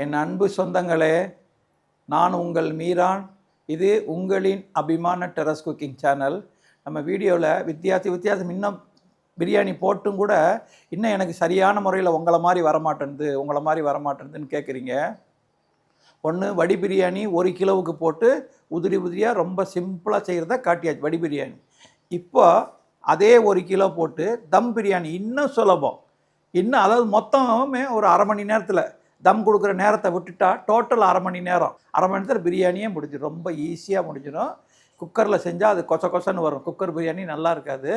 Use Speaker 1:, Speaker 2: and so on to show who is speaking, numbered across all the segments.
Speaker 1: என் அன்பு சொந்தங்களே, நான் உங்கள் மீரான். இது உங்களின் அபிமான டெரஸ் குக்கிங் சேனல். நம்ம வீடியோவில் வித்தியாசம் இன்னும் பிரியாணி போட்டும் கூட இன்னும் எனக்கு சரியான முறையில் உங்களை மாதிரி வரமாட்டேன்துன்னு கேட்குறீங்க. ஒன்று வடி பிரியாணி 1 கிலோவுக்கு போட்டு உதிரியாக ரொம்ப சிம்பிளாக செய்கிறத காட்டியாச்சு வடி பிரியாணி. இப்போ அதே 1 கிலோ போட்டு தம் பிரியாணி இன்னும் சுலபம். அதாவது மொத்தமே ஒரு அரை மணி நேரத்தில் தம் கொடுக்குற நேரத்தை விட்டுட்டா டோட்டல் அரை மணி நேரத்தில் பிரியாணியே முடிஞ்சிடும். ரொம்ப ஈஸியாக முடிஞ்சிடும். குக்கரில் செஞ்சால் அது கொசன்னு வரும். குக்கர் பிரியாணி நல்லா இருக்காது.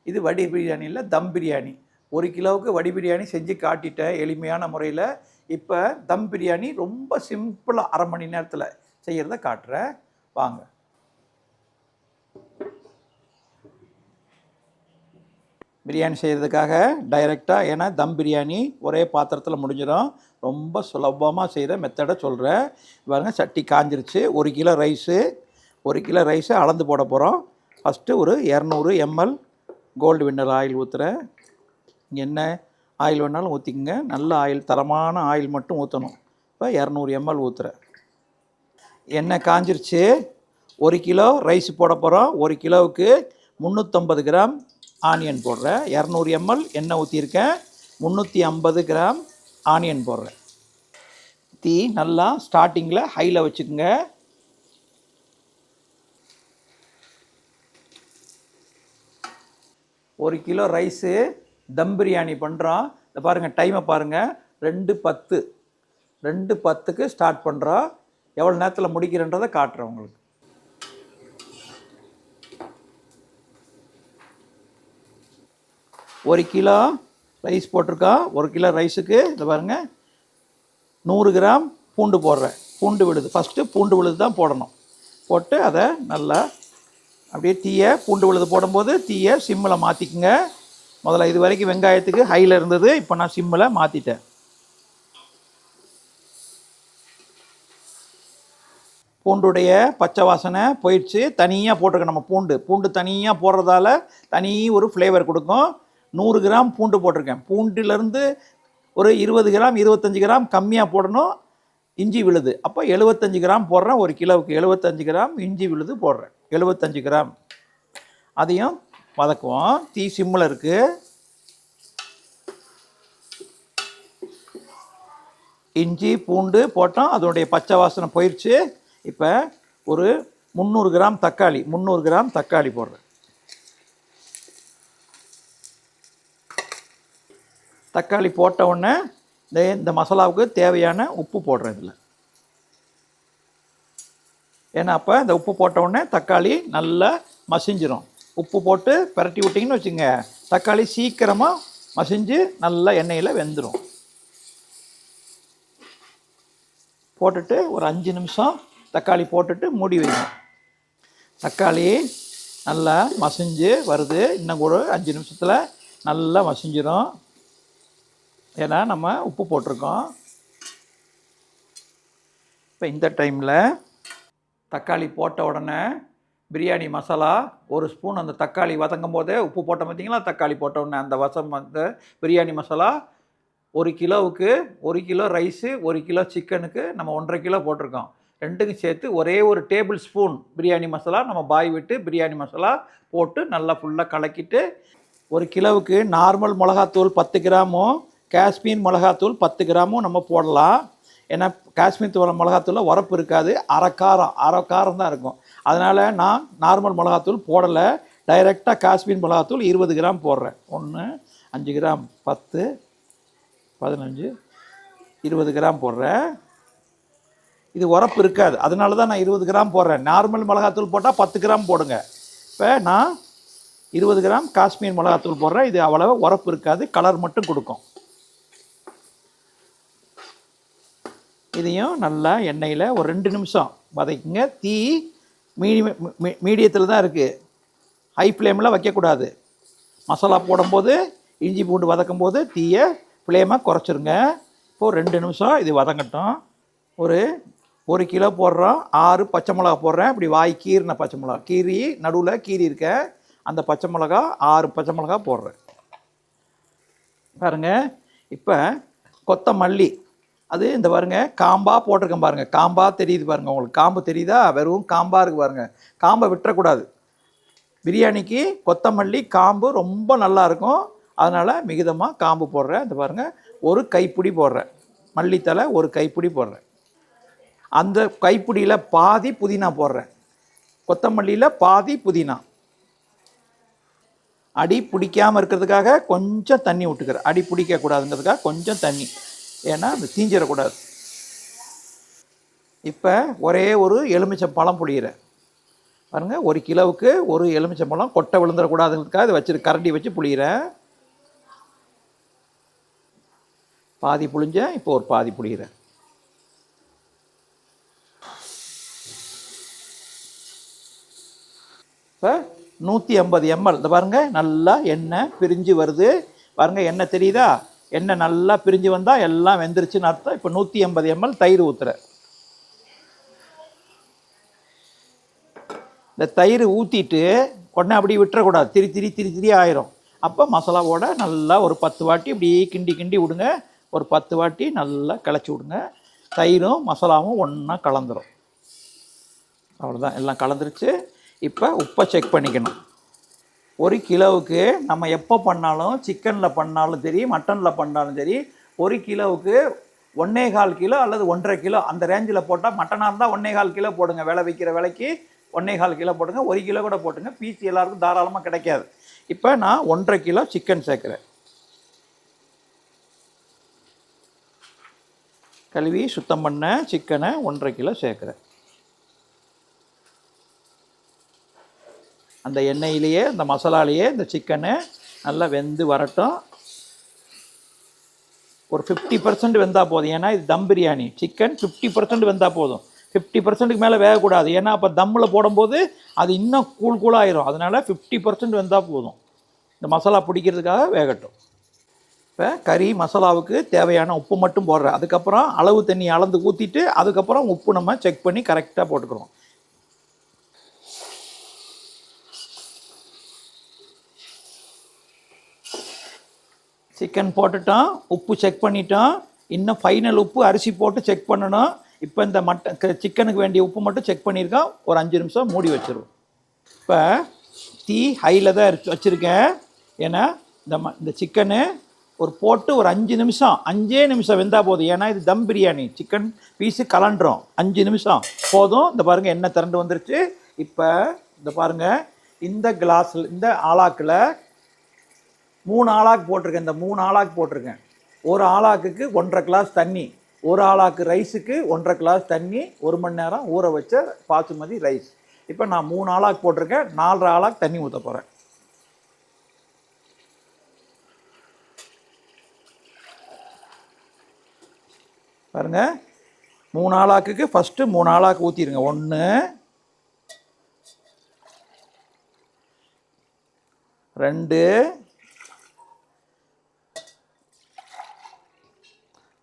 Speaker 1: இது வடி பிரியாணியில் தம் பிரியாணி 1 கிலோவுக்கு வடி பிரியாணி செஞ்சு காட்டிட்டேன் எளிமையான முறையில். இப்போ தம் பிரியாணி ரொம்ப சிம்பிளாக அரை மணி நேரத்தில் செய்கிறத காட்டுறேன், வாங்க. பிரியாணி செய்கிறதுக்காக டைரெக்டாக, ஏன்னா தம் பிரியாணி ஒரே பாத்திரத்தில் முடிஞ்சிடும். ரொம்ப சுலபமாக செய்கிற மெத்தடை சொல்கிறேன். பாருங்க, சட்டி காஞ்சிருச்சு. 1 கிலோ ரைஸு அளந்து போட போகிறோம். ஃபஸ்ட்டு ஒரு 200 ml கோல்டு வின்னர் ஆயில் ஊற்றுறேன். இங்கே என்ன ஆயில் வேணாலும் ஊற்றிக்கங்க, நல்ல ஆயில், தரமான ஆயில் மட்டும் ஊற்றணும். இப்போ 200 ml ஊற்றுறேன். எண்ணெய் காஞ்சிருச்சு. 1 கிலோ ரைஸ் போட போகிறோம். 1 கிலோவுக்கு 350 கிராம் ஆனியன் போடுறேன். 200 ml எண்ணெய் ஊற்றிருக்கேன். 350 கிராம் ஆனியன் போடுறேன். தீ நல்லா ஸ்டார்டிங்கில் ஹையில் வச்சுக்கோங்க. ஒரு கிலோ ரைஸு தம் பிரியாணி பண்ணுறோம். இதை பாருங்கள், டைமை பாருங்கள். 2:10க்கு ஸ்டார்ட் பண்ணுறோம். எவ்வளோ நேரத்தில் முடிக்கிறன்றதை காட்டுறேன் உங்களுக்கு. ஒரு கிலோ ரைஸ் போட்டிருக்கோம். 1 கிலோ ரைஸுக்கு இதை பாருங்கள் 100 கிராம் பூண்டு போடுறேன். பூண்டு விழுது, ஃபஸ்ட்டு பூண்டு விழுது தான் போடணும். போட்டு அதை நல்லா அப்படியே பூண்டு விழுது போடும்போது தீயை சிம்மில் மாற்றிக்குங்க. முதல்ல இது வரைக்கும் வெங்காயத்துக்கு ஹையில் இருந்தது, இப்போ நான் சிம்மில் மாற்றிட்டேன். பூண்டுடைய பச்சை வாசனை போயிடுச்சு. தனியாக போட்டிருக்கோம். நம்ம பூண்டு தனியாக போடுறதால தனி ஒரு ஃப்ளேவர் கொடுக்கும். 100 கிராம் பூண்டு போட்டிருக்கேன். பூண்டுலேருந்து ஒரு 20 கிராம் 25 கிராம் கம்மியாக போடணும். இஞ்சி விழுது அப்போ 75 கிராம் போடுறேன். 1 கிலோவுக்கு 75 கிராம் இஞ்சி விழுது போடுறேன். 75 கிராம் அதையும் வதக்குவோம். தீ சிம்மில் இருக்குது. இஞ்சி பூண்டு போட்டோம், அதனுடைய பச்சை வாசனை போயிடுச்சு. இப்போ ஒரு 300 கிராம் தக்காளி போடுறேன். தக்காளி போட்ட உடனே இந்த மசாலாவுக்கு தேவையான உப்பு போடுறேன் இதில். ஏன்னா அப்போ இந்த உப்பு போட்ட உடனே தக்காளி நல்லா மசிஞ்சிரும். உப்பு போட்டு பிரட்டி விட்டிங்கன்னு வச்சுங்க, தக்காளி சீக்கிரமாக மசிஞ்சு நல்லா எண்ணெயில் வெந்துடும். போட்டுட்டு ஒரு 5 நிமிஷம் தக்காளி போட்டுட்டு மூடி வைக்கணும். தக்காளி நல்லா மசிஞ்சு வருது. இன்னும் ஒரு 5 நிமிஷத்தில் நல்லா மசிஞ்சிடும். ஏன்னா நம்ம உப்பு போட்டிருக்கோம். இப்போ இந்த டைமில் தக்காளி போட்ட உடனே பிரியாணி மசாலா 1 ஸ்பூன், அந்த தக்காளி வதங்கும் போதே உப்பு போட்ட பார்த்தீங்களா, தக்காளி போட்ட உடனே அந்த பிரியாணி மசாலா 1 கிலோவுக்கு 1 கிலோ ரைஸு 1 கிலோ சிக்கனுக்கு நம்ம 1.5 கிலோ போட்டிருக்கோம். ரெண்டுக்கும் சேர்த்து ஒரே ஒரு டேபிள் ஸ்பூன் பிரியாணி மசாலா, நம்ம பாய் விட்டு பிரியாணி மசாலா போட்டு நல்லா ஃபுல்லாக கலக்கிட்டு, 1 கிலோவுக்கு நார்மல் மிளகாத்தூள் 10 கிராமும் காஷ்மீர் மிளகாத்தூள் 10 கிராமும் நம்ம போடலாம். ஏன்னா காஷ்மீர் மிளகாத்தூளில் உரப்பு இருக்காது, அரை காரம் தான் இருக்கும். அதனால் நான் நார்மல் மிளகாத்தூள் போடலை. டைரெக்டாக காஷ்மீர் மிளகாத்தூள் 20 கிராம் போடுறேன். 1 5 கிராம் 10 15 20 கிராம் போடுறேன். இது உரப்பு இருக்காது, அதனால தான் நான் 20 கிராம் போடுறேன். நார்மல் மிளகாத்தூள் போட்டால் 10 கிராம் போடுங்க. இப்போ நான் 20 கிராம் காஷ்மீர் மிளகாத்தூள் போடுறேன். இது அவ்வளோ உரப்பு இருக்காது, கலர் மட்டும் கொடுக்கும். இதையும் நல்லா எண்ணெயில் ஒரு 2 நிமிஷம் வதக்குங்க. தீ மீடியத்தில் தான் இருக்குது, ஹை ஃப்ளேமில் வைக்கக்கூடாது. மசாலா போடும்போது இஞ்சி பூண்டு வதக்கும் போது தீயை ஃப்ளேமை குறைச்சிருங்க. இப்போது 2 நிமிஷம் இது வதங்கட்டும். ஒரு 1 கிலோ போடுறோம். 6 பச்சை மிளகா போடுறேன். இப்படி வாய் கீறின பச்சை மிளகா, நடுவில் கீறி இருக்க அந்த பச்சை மிளகா 6 பச்சை மிளகா போடுறேன். பாருங்கள். இப்போ கொத்தமல்லி அது இந்த பாருங்க காம்பாக போட்டிருக்கேன் பாருங்கள், காம்பாக தெரியுது பாருங்கள், உங்களுக்கு காம்பு தெரியுதா? வெறும் காம்பாக இருக்குது பாருங்கள். காம்பை விட்டுறக்கூடாது. பிரியாணிக்கு கொத்தமல்லி காம்பு ரொம்ப நல்லாயிருக்கும். அதனால் மிகுதமாக காம்பு போடுறேன். இந்த பாருங்கள், ஒரு கைப்பிடி போடுறேன். மல்லித்தலை ஒரு கைப்பிடி போடுறேன். அந்த கைப்பிடியில் பாதி புதினா போடுறேன். கொத்தமல்லியில் பாதி புதினா. அடி பிடிக்காமல் இருக்கிறதுக்காக கொஞ்சம் தண்ணி விட்டுக்கிறேன். அடி பிடிக்கக்கூடாதுங்கிறதுக்காக கொஞ்சம் தண்ணி, ஏன்னா அது தீஞ்சிடக்கூடாது. இப்போ ஒரே ஒரு எலுமிச்சம்பழம் புளிகிறேன் பாருங்கள். 1 கிலோவுக்கு ஒரு எலுமிச்சம்பழம், கொட்டை விழுந்துடக்கூடாதுங்கிறதுக்காக இதை வச்சு கரண்டி வச்சு புளிகிறேன். பாதி புளிஞ்சேன், இப்போ ஒரு பாதி புளிகிறேன். இப்போ 150 ml இந்த பாருங்கள், நல்லா எண்ணெய் பிரிஞ்சு வருது பாருங்கள். எண்ணெய் தெரியுதா? எண்ணெய் நல்லா பிரிஞ்சு வந்தால் எல்லாம் வெந்துருச்சுன்னு அர்த்தம். இப்போ 150 ml தயிர் ஊற்றுறேன். இந்த தயிர் ஊற்றிட்டு உடனே அப்படி விட்டுறக்கூடாது, திரி ஆயிரும். அப்போ மசாலாவோட நல்லா ஒரு 10 வாட்டி இப்படி கிண்டி கிண்டி விடுங்க. ஒரு 10 வாட்டி நல்லா கிளச்சி விடுங்க. தயிரும் மசாலாவும் ஒன்றா கலந்துரும். அவ்வளோதான், எல்லாம் கலந்துருச்சு. இப்போ உப்பை செக் பண்ணிக்கணும். 1 கிலோவுக்கு நம்ம எப்போ பண்ணாலும், சிக்கனில் பண்ணாலும் சரி, மட்டனில் பண்ணாலும் சரி, 1 கிலோவுக்கு 1.25 கிலோ அல்லது 1.5 கிலோ அந்த ரேஞ்சில் போட்டால், மட்டனாக இருந்தால் 1.25 கிலோ போடுங்க. விலை விற்கிற விலைக்கு 1.25 கிலோ போட்டுங்க. 1 கிலோ கூட போட்டுங்க. பீஸ் எல்லாருக்கும் தாராளமாக கிடைக்காது. இப்போ நான் 1.5 கிலோ சிக்கன் சேர்க்குறேன். கழுவி சுத்தம் பண்ண சிக்கனை 1.5 கிலோ சேர்க்குறேன். அந்த எண்ணெயிலேயே, இந்த மசாலாலேயே இந்த சிக்கனை நல்லா வெந்து வரட்டும். ஒரு 50% வெந்தால் போதும். ஏன்னா இது தம் பிரியாணி. சிக்கன் 50% வெந்தால் போதும். 50%க்கு மேலே வேகக்கூடாது. ஏன்னா அப்போ தம்மில் போடும்போது அது இன்னும் கூழாயிரும். அதனால் 50% வெந்தால் போதும். இந்த மசாலா பிடிக்கிறதுக்காக வேகட்டும். இப்போ கறி மசாலாவுக்கு தேவையான உப்பு மட்டும் போடுறேன். அதுக்கப்புறம் அளவு தண்ணி அளந்து ஊற்றிட்டு அதுக்கப்புறம் உப்பு நம்ம செக் பண்ணி கரெக்டாக போட்டுக்கிறோம். சிக்கன் போட்டுட்டோம், உப்பு செக் பண்ணிட்டோம். இன்னும் ஃபைனல் உப்பு அரிசி போட்டு செக் பண்ணணும். இப்போ இந்த சிக்கனுக்கு வேண்டிய உப்பு மட்டும் செக் பண்ணியிருக்கோம். ஒரு 5 நிமிஷம் மூடி வச்சுருவோம். இப்போ தீ ஹையில் தான் வச்சுருக்கேன். ஏன்னா இந்த சிக்கனு ஒரு போட்டு ஒரு 5 நிமிஷம் வெந்தால் போதும். ஏன்னா இது தம் பிரியாணி, சிக்கன் பீஸு கலண்டுறோம். 5 நிமிஷம் போதும். இந்த பாருங்கள், எண்ணெய் திரண்டு வந்துருச்சு. இப்போ இந்த பாருங்கள், இந்த கிளாஸில், இந்த ஆளாக்கில் 3 ஆளாக்கு போட்டிருக்கேன். இந்த 3 ஆளாக்கு போட்டிருக்கேன். ஒரு ஆளாக்குக்கு 1.5 கிளாஸ் தண்ணி. ஒரு ஆளாக்கு ரைஸுக்கு 1.5 கிளாஸ் தண்ணி. 1 மணி நேரம் ஊற வச்ச பாசுமதி ரைஸ். இப்போ நான் 3 ஆளாக்கு போட்டிருக்கேன். 4 ஆளாக்கு தண்ணி ஊற்ற போகிறேன். பாருங்கள், 3 ஆளாக்குக்கு ஃபஸ்ட்டு 3 ஆளாக்கு ஊற்றிடுங்க. 1 2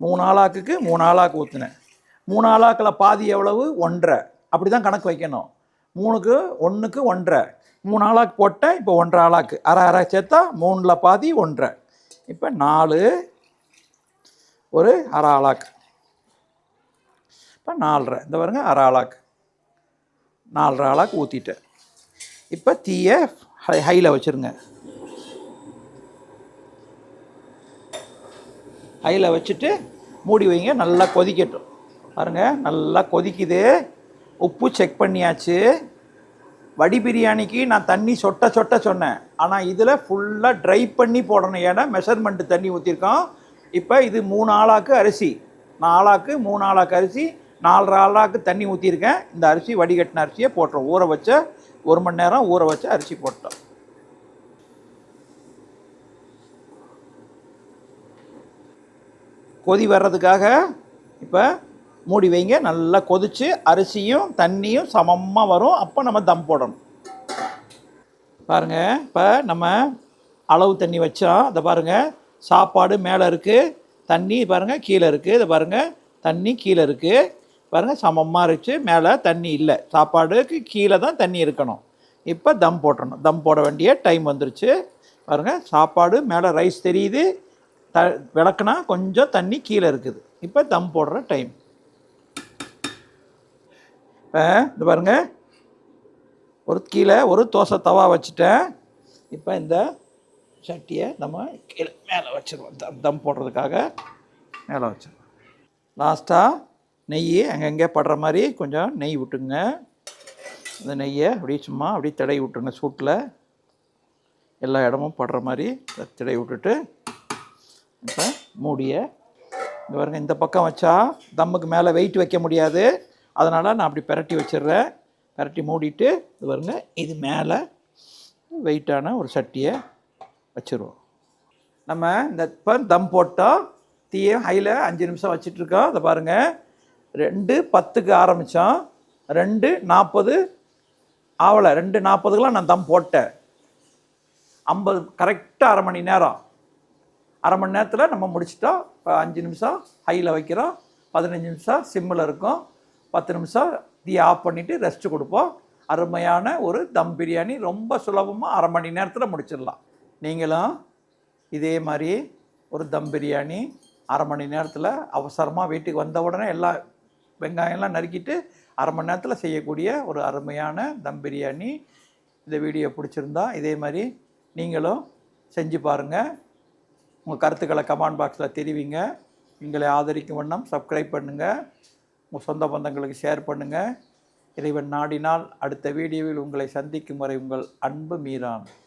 Speaker 1: 3 ஆளாக்குக்கு 3 ஆளாக்கு ஊற்றினேன். 3 ஆளாக்கில் பாதி எவ்வளவு? 1.5. அப்படி தான் கணக்கு வைக்கணும். 3க்கு 1க்கு 1.5. 3 ஆளாக்கு போட்டேன். இப்போ 1.5 ஆளாக்கு அரை சேர்த்தா 3ல் பாதி 1.5. இப்போ 4 ஒரு அரை ஆளாக்கு. இப்போ 4.5. இந்த பாருங்க, அரை ஆளாக்கு 4.5 ஆளாக்கு ஊற்றிட்டேன். இப்போ தீயை ஹையில் வச்சுருங்க. ஹையில் வச்சுட்டு மூடி வைங்க. நல்லா கொதிக்கட்டும். பாருங்கள், நல்லா கொதிக்குது. உப்பு செக் பண்ணியாச்சு. வடி பிரியாணிக்கு நான் தண்ணி சொட்ட சொன்னேன். ஆனால் இதில் ஃபுல்லாக ட்ரை பண்ணி போடணும். ஏன்னா மெஷர்மெண்ட்டு தண்ணி ஊற்றிருக்கோம். இப்போ இது 3 ஆளாக்கு அரிசி. 3 ஆளாக்கு அரிசி, 4.5 ஆளாக்கு தண்ணி ஊற்றிருக்கேன். இந்த அரிசி வடிகட்டின அரிசியை போட்டுறோம். ஊற வச்ச 1 மணி நேரம் ஊற வச்ச அரிசி போட்டோம். கொதி வர்றதுக்காக இப்போ மூடி வைங்க. நல்லா கொதித்து அரிசியும் தண்ணியும் சமமாக வரும். அப்போ நம்ம தம் போடணும். பாருங்கள், இப்போ நம்ம அளவு தண்ணி வச்சோம். இதை பாருங்கள், சாப்பாடு மேலே இருக்குது, தண்ணி பாருங்கள் கீழே இருக்குது. இதை பாருங்கள், தண்ணி கீழே இருக்குது. பாருங்கள், சமமாக இருந்துச்சு. மேலே தண்ணி இல்லை. சாப்பாடுக்கு கீழே தான் தண்ணி இருக்கணும். இப்போ தம் போட்டணும். தம் போட வேண்டிய டைம் வந்துருச்சு. பாருங்கள், சாப்பாடு மேலே ரைஸ் தெரியுது, விளக்குனா கொஞ்சம் தண்ணி கீழே இருக்குது. இப்போ தம் போடுற டைம். இப்போ இது பாருங்கள், கீழே ஒரு தோசை தவா வச்சுட்டேன். இப்போ இந்த சட்டியை நம்ம கீழே மேலே வச்சுருவோம். தம் போடுறதுக்காக மேலே வச்சுருவோம். லாஸ்ட்டாக நெய் அங்கங்கே படுற மாதிரி கொஞ்சம் நெய் விட்டுங்க. இந்த நெய்யை அப்படியே சும்மா அப்படியே தடவி விட்டுருங்க. சூட்டில் எல்லா இடமும் படுற மாதிரி தடவி விட்டுட்டு இப்போ மூடியை இந்த பாருங்க, இந்த பக்கம் வச்சா தம்முக்கு மேலே வெயிட் வைக்க முடியாது. அதனால் நான் அப்படி பிரட்டி வச்சிடுறேன். பிரட்டி மூடிட்டு இது பாருங்க, இது மேலே வெயிட்டான ஒரு சட்டியை வச்சுருவோம். நம்ம இந்த இப்போ தம் போட்டோம். தீயை ஹையில் 5 நிமிஷம் வச்சிட்ருக்கோம். அதை பாருங்கள், 2:10க்கு ஆரம்பித்தோம், 2:40 ஆவலை. 2:40க்கெலாம் நான் தம் போட்டேன். 50 கரெக்டாக அரை மணி நேரம். அரை மணி நேரத்தில் நம்ம முடிச்சிட்டோம். இப்போ 5 நிமிஷம் ஹையில் வைக்கிறோம், 15 நிமிஷம் சிம்மில் இருக்கும், 10 நிமிஷம் தீயை ஆஃப் பண்ணிவிட்டு ரெஸ்ட்டு கொடுப்போம். அருமையான ஒரு தம் பிரியாணி ரொம்ப சுலபமாக அரை மணி நேரத்தில் முடிச்சிடலாம். நீங்களும் இதே மாதிரி ஒரு தம் பிரியாணி அரை மணி நேரத்தில் அவசரமாக வீட்டுக்கு வந்த உடனே எல்லா வெங்காயம்லாம் நறுக்கிட்டு அரை மணி நேரத்தில் செய்யக்கூடிய ஒரு அருமையான தம் பிரியாணி. இந்த வீடியோ பிடிச்சிருந்தா இதே மாதிரி நீங்களும் செஞ்சு பாருங்கள். உங்கள் கருத்துக்களை கமெண்ட் பாக்ஸில் தெரிவிங்க. எங்களை ஆதரிக்கும் வண்ணம் சப்ஸ்கிரைப் பண்ணுங்கள். உங்கள் சொந்த பந்தங்களுக்கு ஷேர் பண்ணுங்கள். இறைவன் நாடினால் அடுத்த வீடியோவில் உங்களை சந்திக்கும் வரை உங்கள் அன்பு மீரான்.